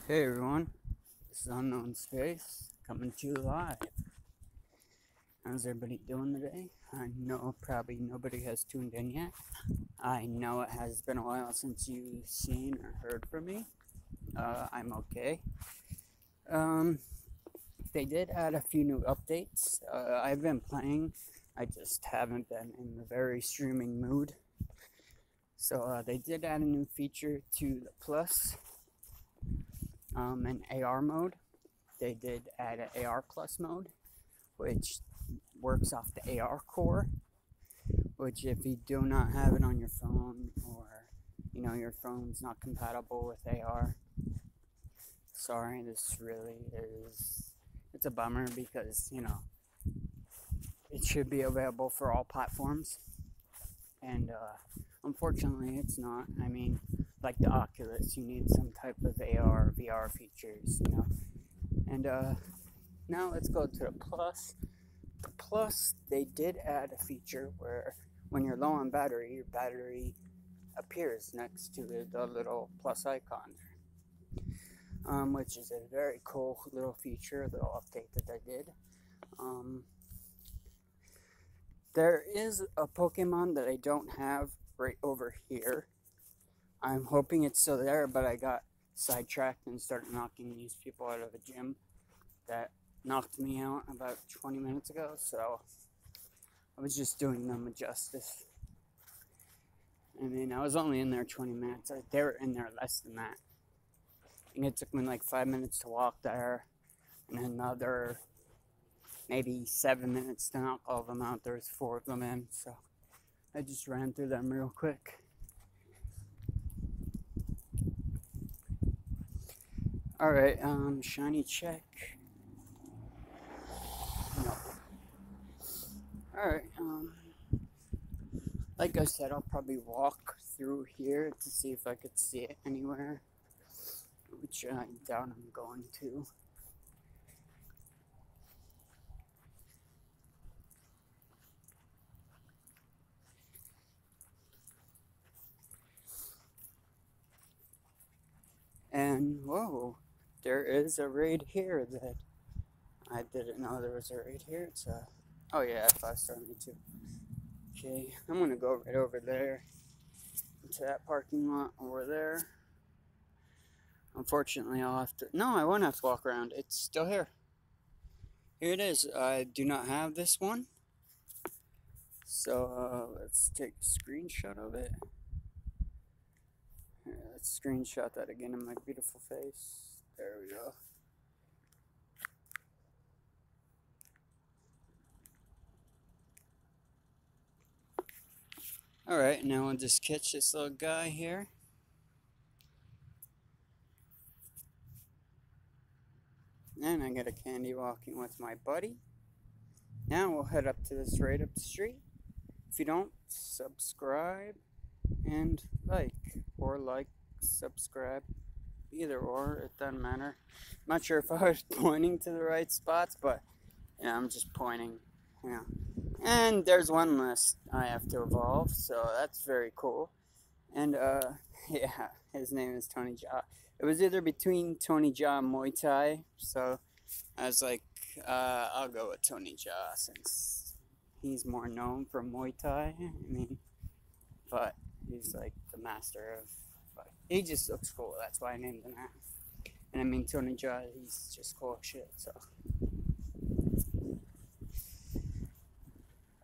Hey everyone, this is Unknown Space coming to you live. How's everybody doing today? I know probably nobody has tuned in yet. I know it has been a while since you've seen or heard from me. I'm okay. They did add a few new updates. I've been playing, I just haven't been in the very streaming mood. So they did add a new feature to the Plus, an AR mode. They did add an AR Plus mode, which works off the AR core, which if you do not have it on your phone, or your phone's not compatible with AR, sorry, this really is, it's a bummer because it should be available for all platforms, and unfortunately it's not. I mean, like the Oculus, you need some type of AR VR features, and now let's go to the Plus. The Plus, they did add a feature where when you're low on battery, your battery appears next to the little plus icon, which is a very cool little feature, a little update that they did. There is a Pokemon that I don't have right over here. I'm hoping it's still there, but I got sidetracked and started knocking these people out of the gym that knocked me out about 20 minutes ago, so I was just doing them a justice. I mean, I was only in there 20 minutes. They were in there less than that. I think it took me like 5 minutes to walk there, and another maybe 7 minutes to knock all of them out. There's 4 of them in, so I just ran through them real quick. Alright, shiny check. No. Alright, like I said, I'll probably walk through here to see if I could see it anywhere, which I doubt I'm going to. And whoa, there is a raid here that I didn't know there was a raid here. It's a, oh yeah, 5-star me too. Okay, I'm gonna go right over there into that parking lot over there. Unfortunately, I'll have to, no, I won't have to walk around. It's still here. Here it is. I do not have this one. So let's take a screenshot of it. Here, let's screenshot that again in my beautiful face. There we go. Alright, now we'll just catch this little guy here. And I get a candy walking with my buddy. Now we'll head up to this right up the street. If you don't, subscribe and like, subscribe, either or, it doesn't matter. I'm not sure if I was pointing to the right spots, but I'm just pointing, And there's one list I have to evolve, so that's very cool. And yeah, his name is Tony Jaa. It was either between Tony Jaa and Muay Thai, so I was like, I'll go with Tony Jaa since he's more known for Muay Thai. I mean, but he's like the master of. But he just looks cool. That's why I named him that. And I mean, Tony Jaa, he's just cool shit. So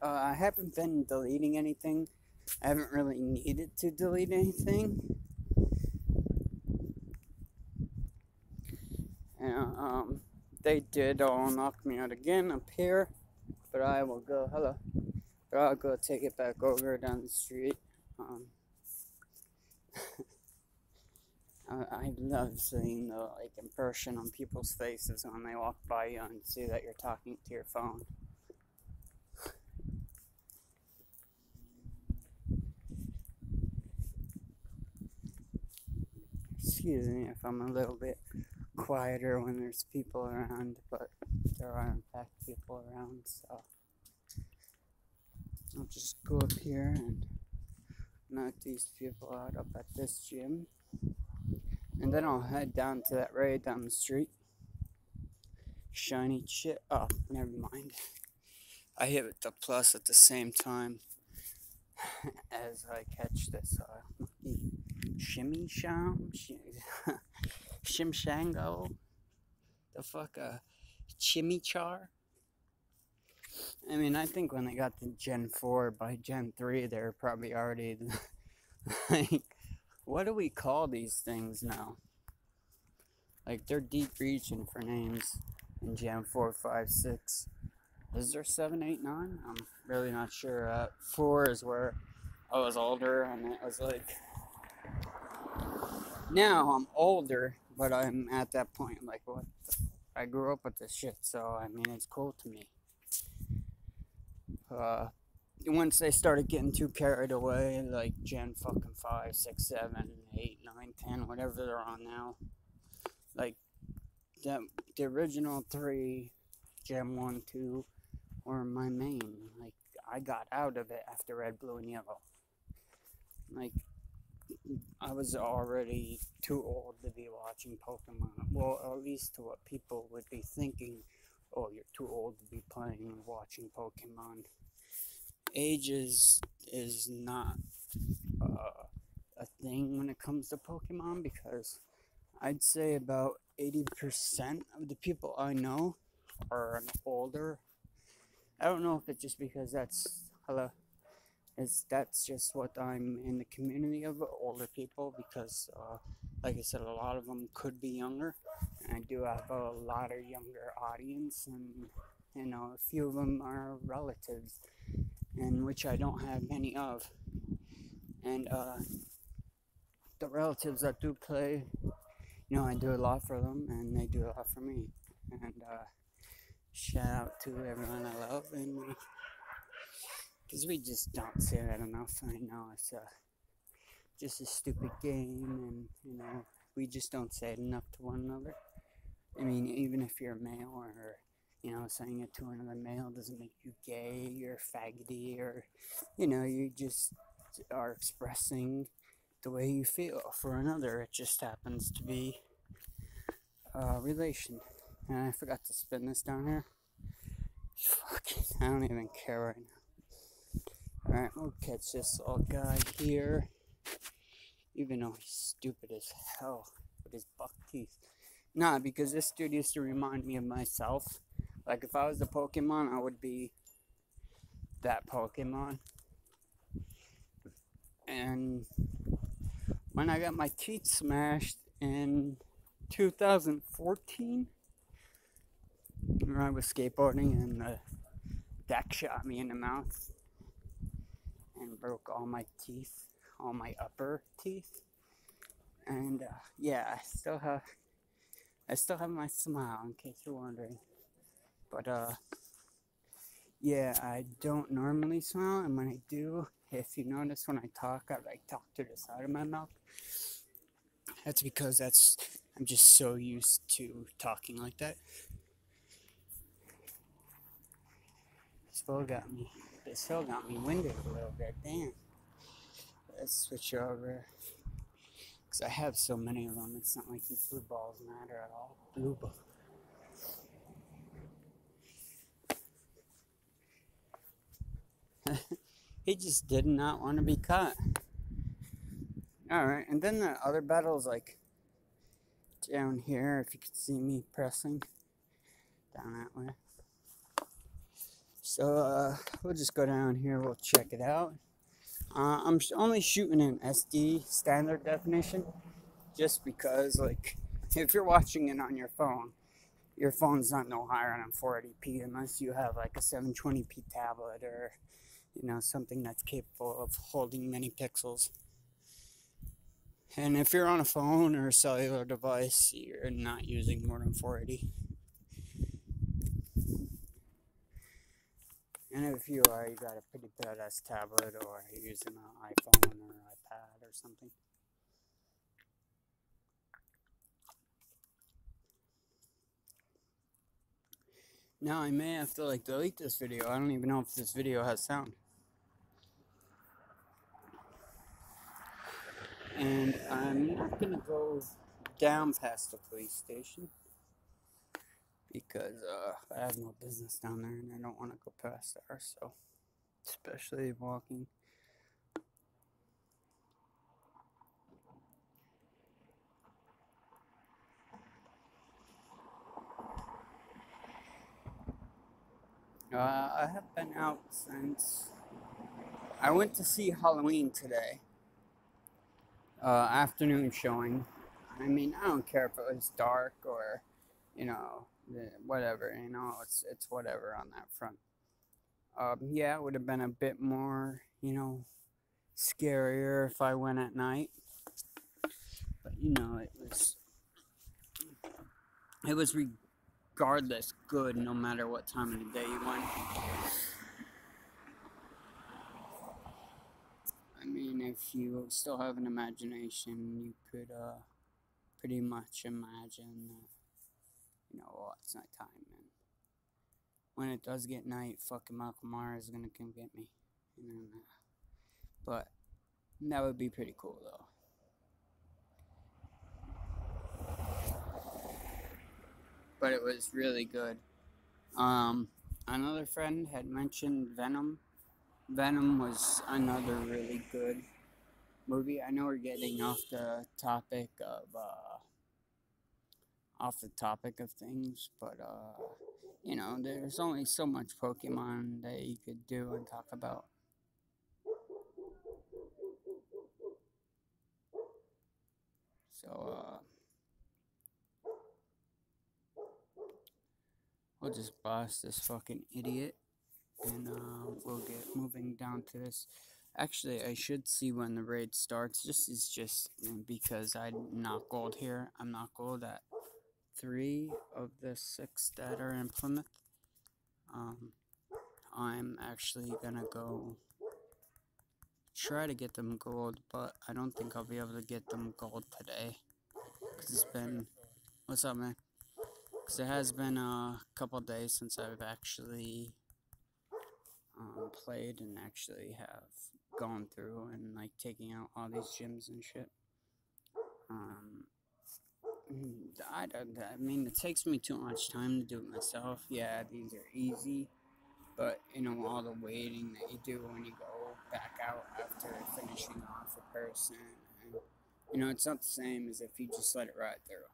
I haven't been deleting anything. I haven't really needed to delete anything. And they did all knock me out again up here, but I will go. Hello. But I'll go take it back over down the street. I love seeing the impression on people's faces when they walk by you and see that you're talking to your phone. Excuse me if I'm a little bit quieter when there's people around, but there are in fact people around, so I'll just go up here and knock these people out up at this gym. And then I'll head down to that raid down the street. Shiny shit. Oh, never mind. I hit the plus at the same time as I catch this shimmy sham shimshango. The fuck chimichar. I mean, I think when they got to Gen 4, by Gen 3, they're probably already like, what do we call these things now? Like, they're deep reaching for names in Gen 4, 5, 6. Is there 7, 8, 9? I'm really not sure. 4 is where I was older, and it was like, now I'm older, but I'm at that point, like, what the I grew up with this shit, so, I mean, it's cool to me. Once they started getting too carried away, like Gen fucking 5, 6, 7, 8, 9, 10, whatever they're on now, like, the original 3, Gen 1, 2, were my main. Like, I got out of it after Red, Blue, and Yellow. Like, I was already too old to be watching Pokemon. Well, at least to what people would be thinking. Oh, you're too old to be playing and watching Pokemon. Age is not a thing when it comes to Pokemon, because I'd say about 80% of the people I know are older. I don't know if it's just because that's just what I'm in the community of older people, because like I said, a lot of them could be younger, and I do have a lot of younger audience, and you know, a few of them are relatives, and which I don't have many of. And the relatives that do play, you know, I do a lot for them, and they do a lot for me. And shout out to everyone I love, and because we just don't say that enough. I know it's just a stupid game, and you know, we just don't say it enough to one another. I mean, even if you're a male, or you know, saying it to another male doesn't make you gay or faggoty, or you know, you just are expressing the way you feel for another. It just happens to be a relation. And I forgot to spin this down here. Fuck it, I don't even care right now. Alright, we'll catch this old guy here. Even though he's stupid as hell with his buck teeth. Nah, because this dude used to remind me of myself. Like, if I was the Pokemon, I would be that Pokemon. And when I got my teeth smashed in 2014, when I was skateboarding and the deck shot me in the mouth and broke all my teeth, all my upper teeth. And yeah, I still have my smile, in case you're wondering. But yeah, I don't normally smile, and when I do, if you notice when I talk, I like talk to the side of my mouth. That's because I'm just so used to talking like that. This hill got me winded a little bit. Damn. Let's switch over. Because I have so many of them, it's not like these blue balls matter at all. Blue ball. He just did not want to be caught. Alright, and then the other battle is like down here, if you could see me pressing down that way. So we'll just go down here, we'll check it out. I'm only shooting in SD standard definition, just because, like, if you're watching it on your phone's not no higher than 480p unless you have like a 720p tablet, or you know, something that's capable of holding many pixels. And if you're on a phone or a cellular device, you're not using more than 480. And if you are, you got a pretty badass tablet, or you're using an iPhone or an iPad or something. Now I may have to like delete this video. I don't even know if this video has sound. And I'm not gonna go down past the police station because I have no business down there and I don't want to go past there, so especially walking. I have been out since I went to see Halloween today. Afternoon showing. I mean, I don't care if it was dark or, you know, whatever. You know, it's whatever on that front. Yeah, it would have been a bit more, you know, scarier if I went at night. But you know, it was regardless good, no matter what time of the day you went. I mean, if you still have an imagination, you could pretty much imagine that, you know, well, it's nighttime, and when it does get night, fucking Michael Myers is gonna come get me. And then, but that would be pretty cool, though. But it was really good. Another friend had mentioned Venom. Venom was another really good movie. I know we're getting off the topic of things, but you know, there's only so much Pokemon that you could do and talk about. So we'll just boss this fucking idiot, and we'll get moving down to this. Actually, I should see when the raid starts. This is just because I'm not gold here. I'm not gold at 3 of the 6 that are in Plymouth. I'm actually gonna go try to get them gold, but I don't think I'll be able to get them gold today. Cause it's been, what's up, man? Cause it has been a couple days since I've actually played and actually have gone through and like taking out all these gyms and shit. I mean, it takes me too much time to do it myself. Yeah, these are easy, but you know, all the waiting that you do when you go back out after finishing off a person, and you know, it's not the same as if you just let it ride through.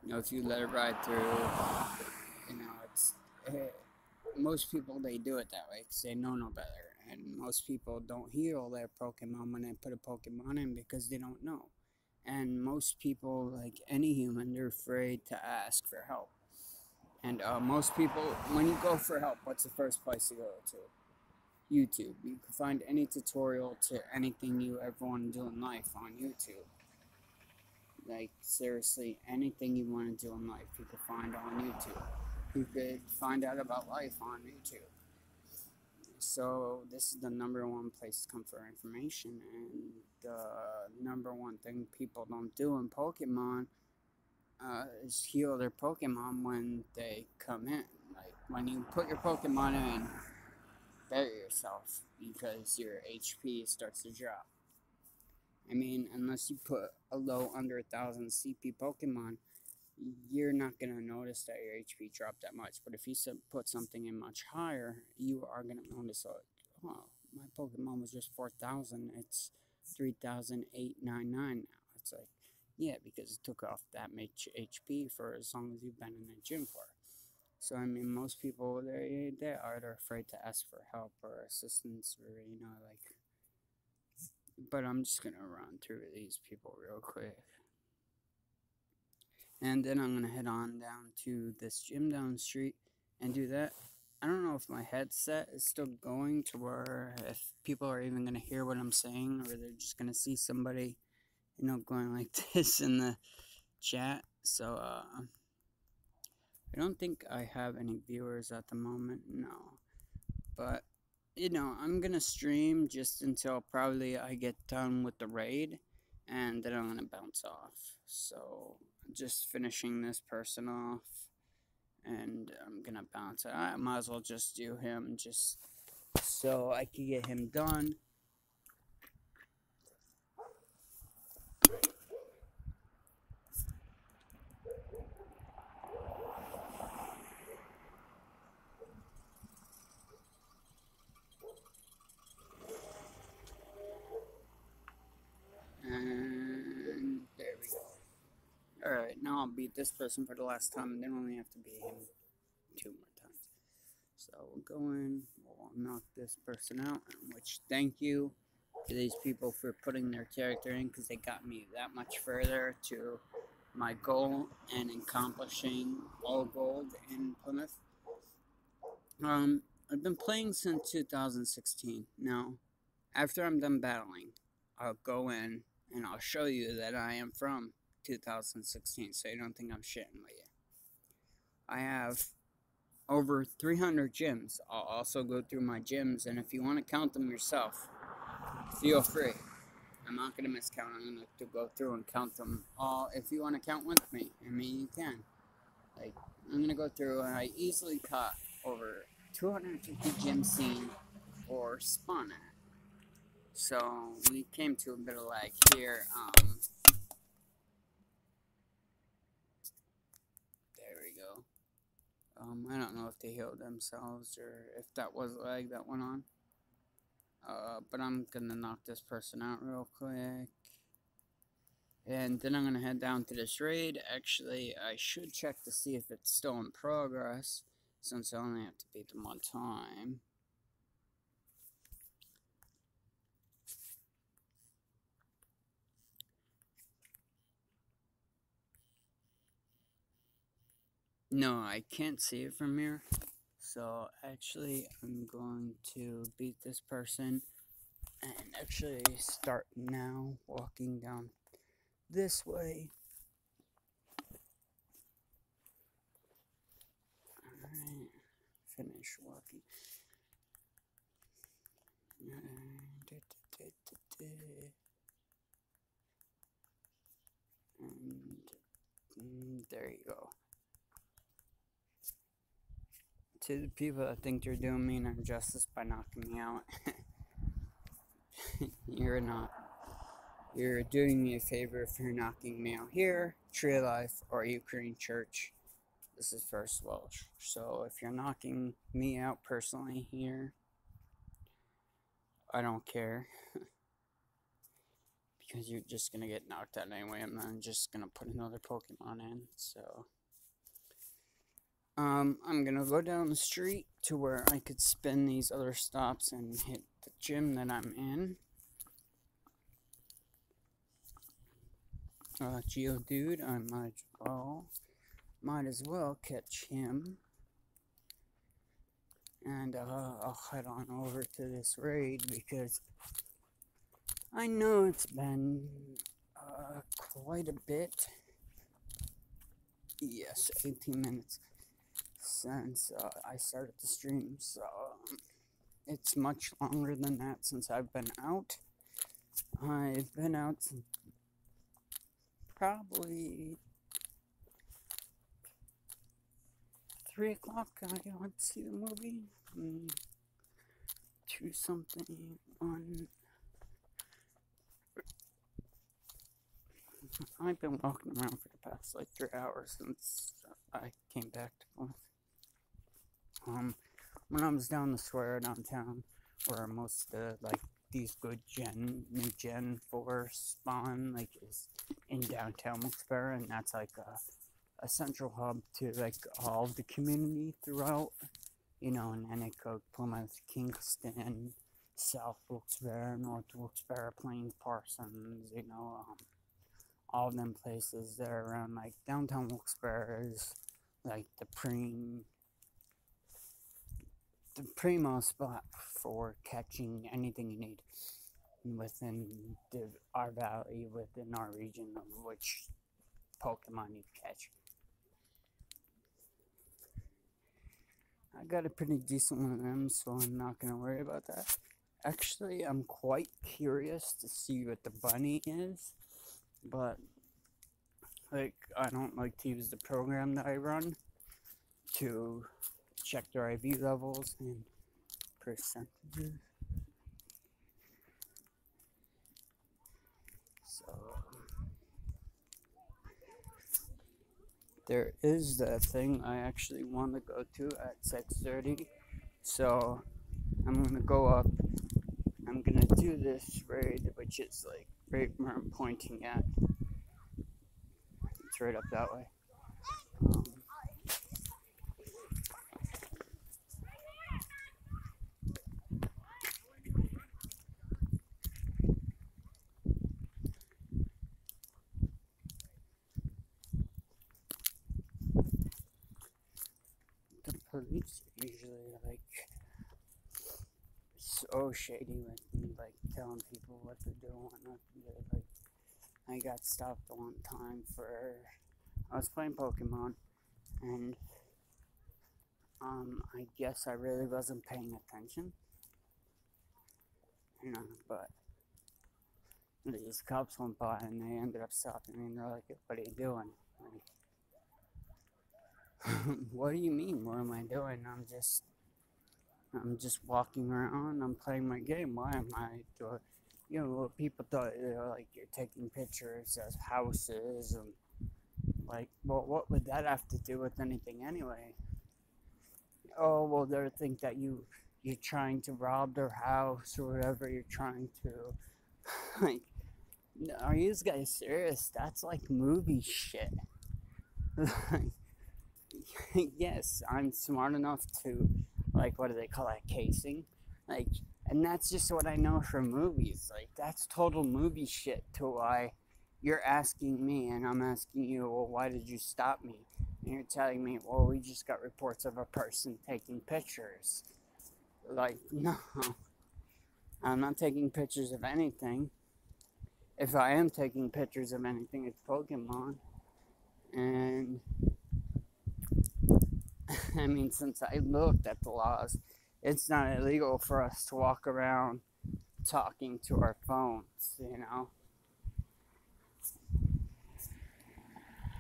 You know, if you let it ride through, you know, most people, they do it that way because they know no better, and most people don't heal their Pokemon when they put a Pokemon in because they don't know. And most people, like any human, they're afraid to ask for help. And most people, when you go for help, what's the first place you go to? YouTube. You can find any tutorial to anything you ever want to do in life on YouTube. Like, seriously, anything you want to do in life, you can find on YouTube. You could find out about life on YouTube. So this is the #1 place to come for information, and the #1 thing people don't do in Pokemon is heal their Pokemon when they come in. Like, when you put your Pokemon in, bury yourself because your HP starts to drop. I mean, unless you put a low under 1,000 CP Pokemon, you're not going to notice that your HP dropped that much. But if you put something in much higher, you are going to notice, oh, my Pokemon was just 4,000. It's 3,899 now. It's like, yeah, because it took off that much HP for as long as you've been in the gym for. So, I mean, most people, they're either afraid to ask for help or assistance or, you know, like, but I'm just going to run through these people real quick. And then I'm going to head on down to this gym down the street and do that. I don't know if my headset is still going to where if people are even going to hear what I'm saying, or they're just going to see somebody, you know, going like this in the chat. So, I don't think I have any viewers at the moment, no. But, you know, I'm going to stream just until probably I get done with the raid, and then I'm going to bounce off. So, just finishing this person off, and I'm going to bounce. I might as well just do him just so I can get him done. Alright, now I'll beat this person for the last time, and then only have to beat him 2 more times. So we'll go in, we'll knock this person out, which thank you to these people for putting their character in, because they got me that much further to my goal and accomplishing all gold in Plymouth. I've been playing since 2016. Now, after I'm done battling, I'll go in and I'll show you that I am from 2016, so you don't think I'm shitting with you. I have over 300 gyms. I'll also go through my gyms, and if you want to count them yourself, feel free. I'm not going to miscount. I'm going to go through and count them all. If you want to count with me, I mean, you can. Like, I'm going to go through, and I easily caught over 250 gyms seen or spawn at. So we came to a bit of lag here. There we go. I don't know if they healed themselves or if that was lag that went on. But I'm gonna knock this person out real quick. And then I'm gonna head down to this raid. Actually, I should check to see if it's still in progress, since I only have to beat them one time. No, I can't see it from here. So actually, I'm going to beat this person and actually start now walking down this way. Alright, finish walking. And there you go. To the people that think they're doing me an injustice by knocking me out, you're not. You're doing me a favor if you're knocking me out here, Tree of Life, or Ukraine Church. This is First Welsh. So if you're knocking me out personally here, I don't care. Because you're just going to get knocked out anyway. I'm not just going to put another Pokemon in. So I'm going to go down the street to where I could spin these other stops and hit the gym that I'm in. Geodude, I might as well catch him. And I'll head on over to this raid because I know it's been quite a bit. Yes, 18 minutes since I started the stream, so it's much longer than that since I've been out. I've been out since probably 3 o'clock. I went to see the movie. 2 something on. I've been walking around for the past like 3 hours since I came back to Plymouth. When I was down the square downtown, where most of like these good new Gen 4 spawn like is in downtown Wilkes-Barre, and that's like a central hub to like all of the community throughout, you know, in Ennicook, Plymouth, Kingston, South Wilkes-Barre, North Wilkes-Barre, Plains, Parsons, you know, all of them places that are around like downtown Wilkes-Barre is like the primo spot for catching anything you need within our valley, within our region, of which Pokemon you catch. I got a pretty decent one of them, so I'm not going to worry about that. Actually, I'm quite curious to see what the bunny is, but like I don't like to use the program that I run to check their IV levels and percentages. So there is that thing I actually want to go to at 6:30. So I'm gonna go up. I'm gonna do this raid, which is like right where I'm pointing at. It's right up that way. The police are usually like so shady with like telling people what to do and what not to do. Like, I got stopped one time for I was playing Pokemon, and I guess I really wasn't paying attention, but these cops went by and they ended up stopping me and they're like, "What are you doing?" Like, what do you mean? What am I doing? I'm just walking around. I'm playing my game. Why am I doing? People thought like you're taking pictures of houses and like, well, what would that have to do with anything anyway? Oh, well, they think that you're trying to rob their house or whatever. You're trying to like. Are you guys serious? That's like movie shit. Yes, I'm smart enough to, like, what do they call that, casing? Like, and that's just what I know from movies. Like, that's total movie shit to why you're asking me and I'm asking you, well, why did you stop me? And you're telling me, well, we just got reports of a person taking pictures. Like, no, I'm not taking pictures of anything. If I am taking pictures of anything, it's Pokemon. And I mean, since I looked at the laws, it's not illegal for us to walk around talking to our phones.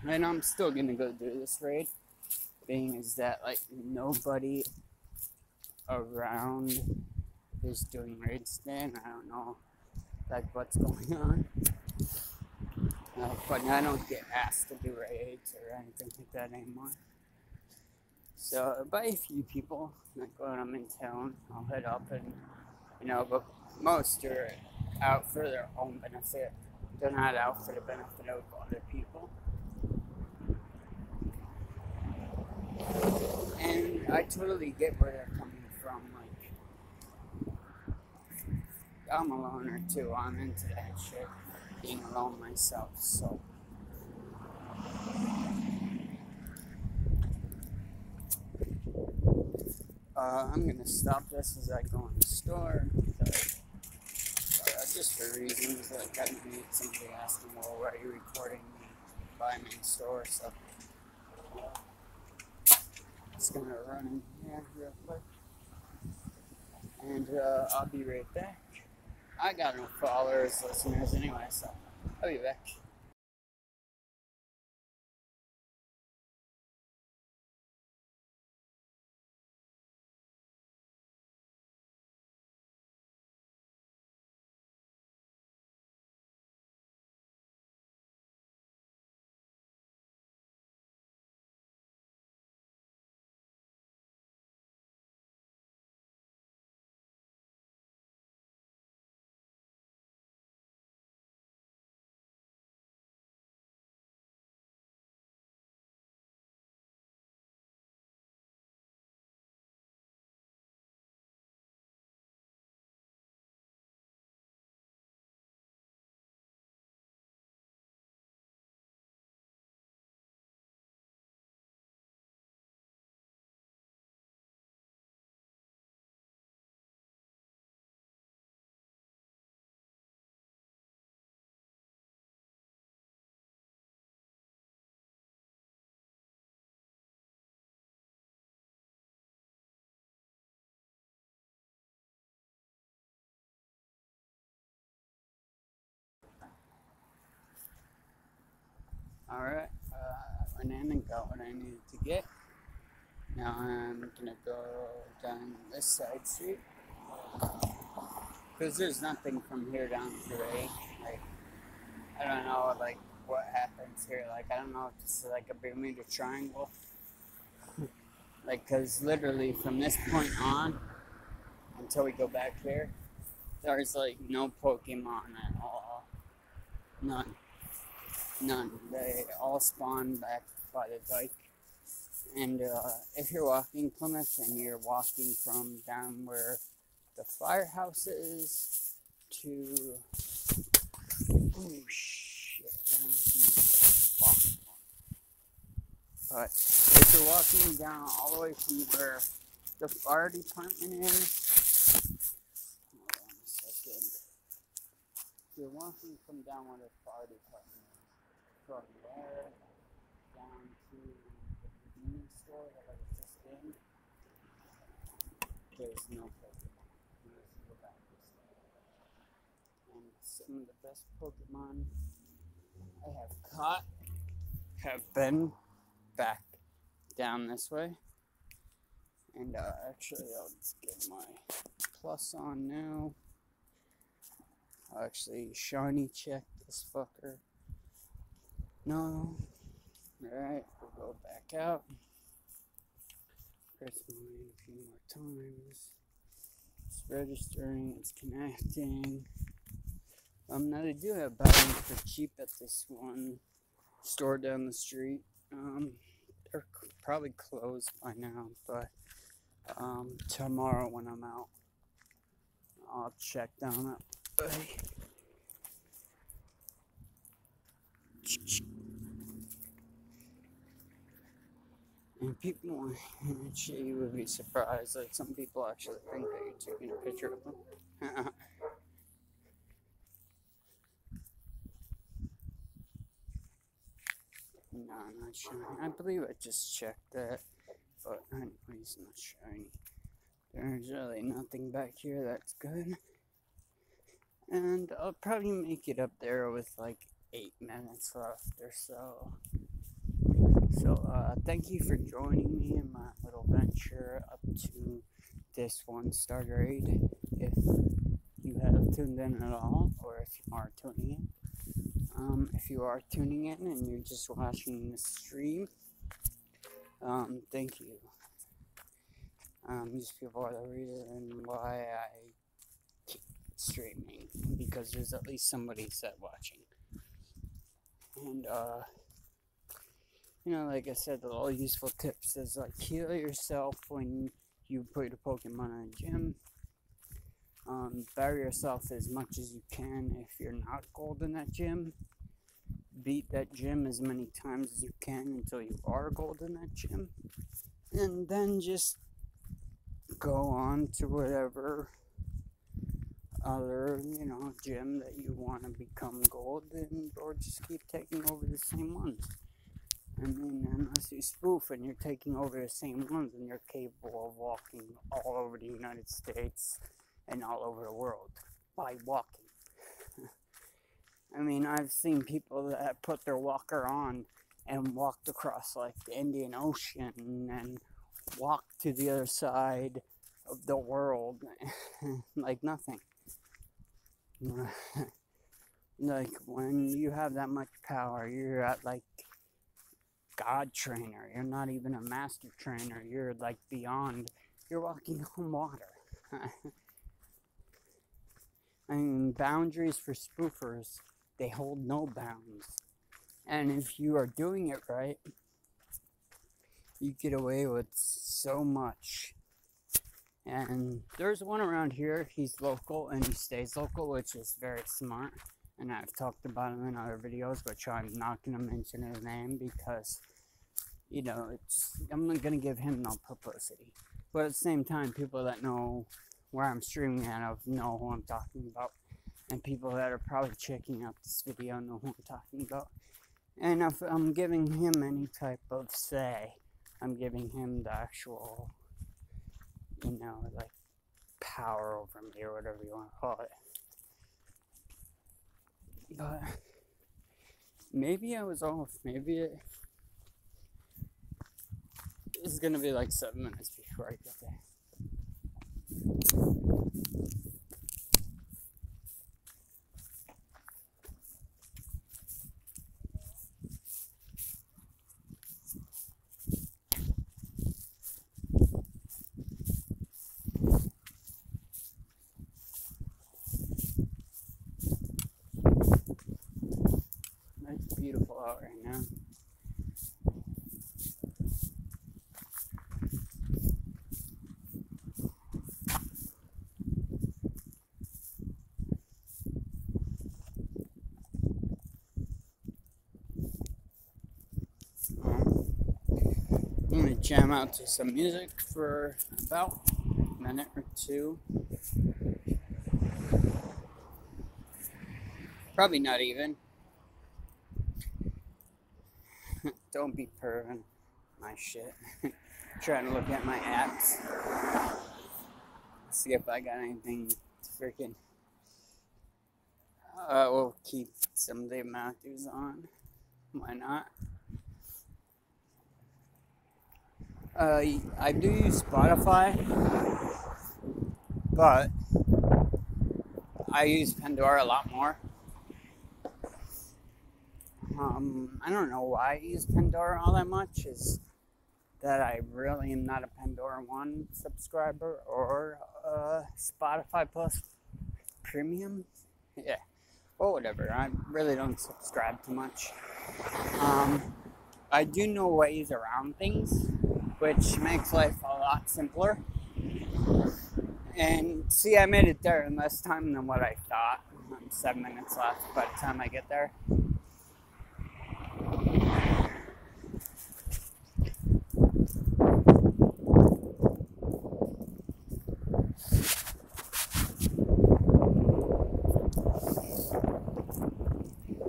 And I'm still gonna go do this raid, being is that, like, nobody around is doing raids today, and I don't know, like, what's going on. But I don't get asked to do raids or anything like that anymore. So, by a few people, like when I'm in town, I'll head up and, but most are out for their own benefit. They're not out for the benefit of other people. And I totally get where they're coming from. Like, I'm a loner too. I'm into that shit. Being alone myself, so. I'm gonna stop this as I go in the store. Just for reasons like I didn't need somebody asking, well, why are you recording me by me in the store? So just gonna run in here real quick, and I'll be right back. I got no followers, listeners anyway, so I'll be back. Alright, I went in and got what I needed to get. Now I'm gonna go down this side street, because there's nothing from here down to A. Like, I don't know, like, what happens here. Like, I don't know if this is like a Bermuda Triangle. Like, because literally from this point on until we go back here, there's like no Pokemon at all. None. None. They all spawn back by the dike. And if you're walking Plymouth and you're walking from down where the firehouse is to... Oh shit, but if you're walking down all the way from where the fire department is, hold on a second. If you're walking from down where the fire department is, from there down to the convenience store that I was just in, there's no Pokemon. Unless you go back this way. And some of the best Pokemon I have caught have been back down this way. And actually, I'll just get my plus on now. I'll actually shiny check this fucker. No. Alright, we'll go back out. Press mine a few more times. It's registering, it's connecting. Now they do have batteries for cheap at this one store down the street. They're probably closed by now, but tomorrow when I'm out, I'll check down that way. And people, actually, you would be surprised that some people actually think that you're taking a picture of them. No, not shiny. I believe I just checked that, but anyways, not shiny. There's really nothing back here that's good. And I'll probably make it up there with like 8 minutes left or so. So, thank you for joining me in my little venture up to this 1-star raid. If you have tuned in at all, or if you are tuning in. If you are tuning in and you're just watching the stream, thank you. These people are the reason why I keep streaming, because there's at least somebody set watching. And, you know, like I said, the little useful tips is like heal yourself when you put your Pokemon in a gym. Bury yourself as much as you can if you're not gold in that gym. Beat that gym as many times as you can until you are gold in that gym. And then just go on to whatever other, you know, gym that you want to become gold in, or just keep taking over the same ones. I mean, unless you spoof and you're taking over the same ones, and you're capable of walking all over the United States and all over the world by walking. I mean, I've seen people that put their walker on and walked across like the Indian Ocean and walked to the other side of the world like nothing. Like when you have that much power, you're at like God trainer. You're not even a master trainer. You're like beyond. You're walking on water. I mean, boundaries for spoofers, they hold no bounds. And if you are doing it right, you get away with so much. And there's one around here. He's local and he stays local, which is very smart. And I've talked about him in other videos, which I'm not going to mention his name because, you know, I'm not going to give him no publicity. But at the same time, people that know where I'm streaming out of know who I'm talking about. And people that are probably checking out this video know who I'm talking about. And if I'm giving him any type of say, I'm giving him the actual, you know, like, power over me or whatever you want to call it. But maybe I was off. Maybe it is going to be like 7 minutes before I get there. Nice, beautiful. out right now. I'm gonna jam out to some music for about a minute or two. Probably not even. Don't be perving my shit. Trying to look at my apps. See if I got anything freaking. We'll keep some of Dave Matthews on. Why not? I do use Spotify, but I use Pandora a lot more. I don't know why I use Pandora all that much. Is that I really am not a Pandora One subscriber or Spotify Plus Premium. Yeah, or whatever. I really don't subscribe to much. I do know ways around things, which makes life a lot simpler. And see, I made it there in less time than what I thought. 7 minutes left by the time I get there.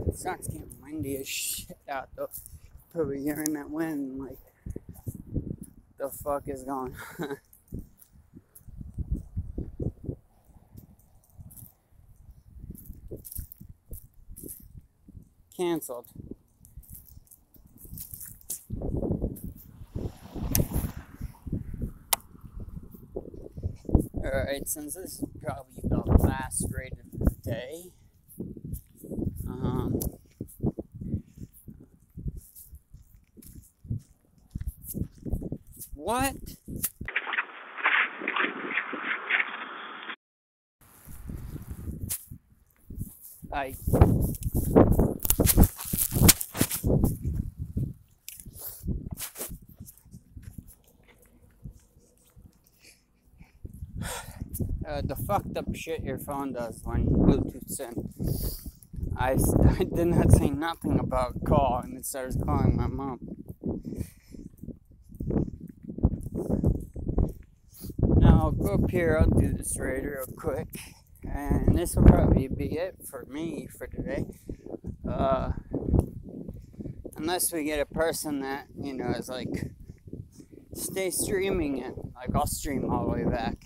It starts getting windy as shit out though. Probably hearing that wind, like, the fuck is going on? Cancelled. Alright, since this is probably the last raid of the day, what? The fucked up shit your phone does when Bluetooth's in. I did not say nothing about call, and it starts calling my mom. Now I'll go up here, I'll do this raid real quick, and this will probably be it for me for today. Unless we get a person that, you know, is like, stay streaming it, like I'll stream all the way back.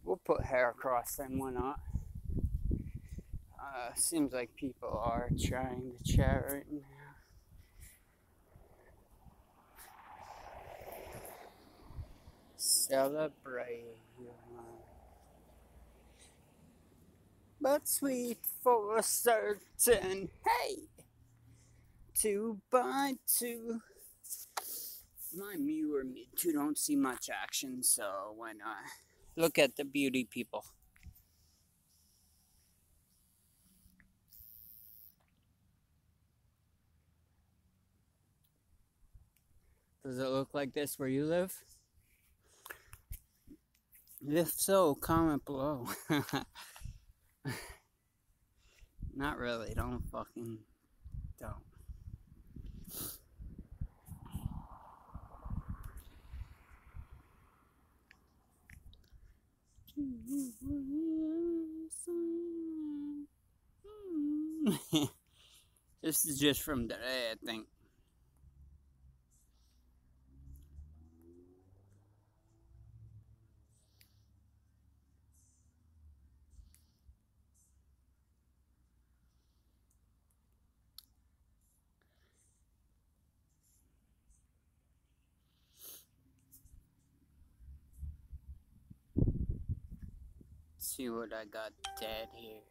We'll put hair across them, why not? Seems like people are trying to chat right now. Celebrate. But sweet for certain, hey! 2x2. My Mew or Mewtwo don't see much action, so why not? Look at the beauty, people. Does it look like this where you live? If so, comment below. Not really, don't. This is just from today, I think. See what I got dead here.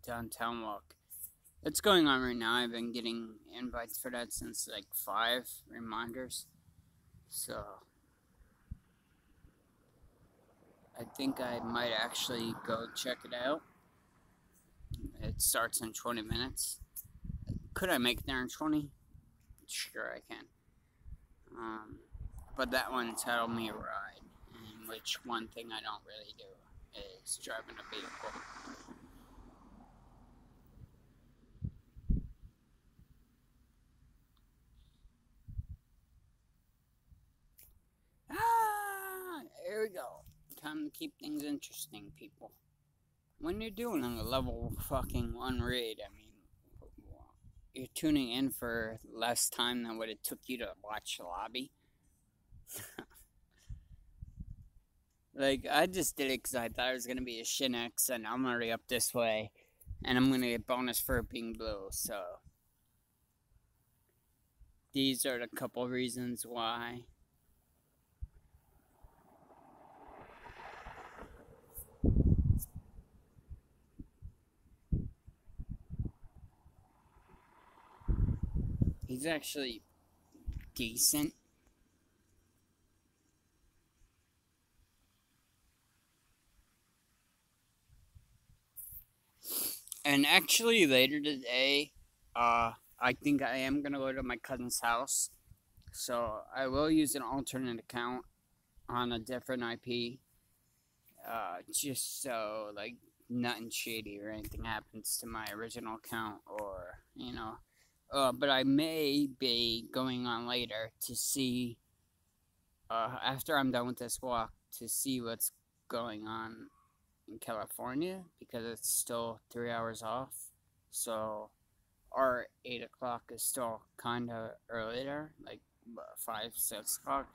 Downtown walk. It's going on right now. I've been getting invites for that since like 5 reminders. So I think I might actually go check it out. it starts in 20 minutes. Could I make it there in 20? Sure I can. But that one entitled me a ride, in which one thing I don't really do is driving a vehicle. Here we go. Time to keep things interesting, people. When you're doing a level fucking 1 raid, I mean, you're tuning in for less time than what it took you to watch the lobby. Like, I just did it because I thought it was going to be a Shinx, and I'm already up this way, and I'm going to get bonus for it being blue, so these are the couple reasons why. He's actually decent. And actually, later today, I think I am going to go to my cousin's house. So I will use an alternate account on a different IP. Just so, like, nothing shady or anything happens to my original account, or, you know. But I may be going on later to see, after I'm done with this walk, to see what's going on in California, because it's still 3 hours off. So our 8 o'clock is still kind of early there, like 5, 6 o'clock.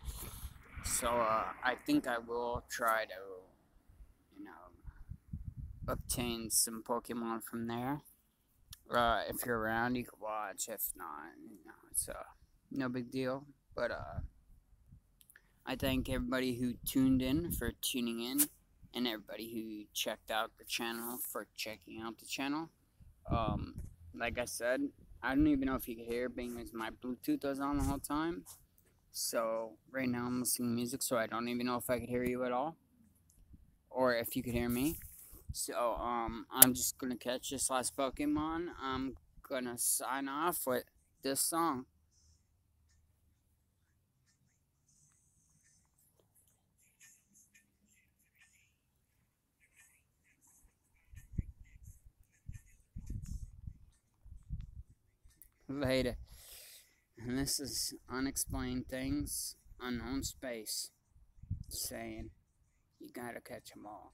So I think I will try to, you know, obtain some Pokemon from there. If you're around, you can watch. If not, you know, it's no big deal. But I thank everybody who tuned in for tuning in, and everybody who checked out the channel for checking out the channel. Like I said, I don't even know if you could hear, being as my Bluetooth was on the whole time. So right now I'm listening to music, so I don't even know if I could hear you at all, or if you could hear me. So I'm just gonna catch this last Pokemon. I'm gonna sign off with this song. Later. And this is Unexplained Things, Unknown Space, saying, you gotta catch 'em all.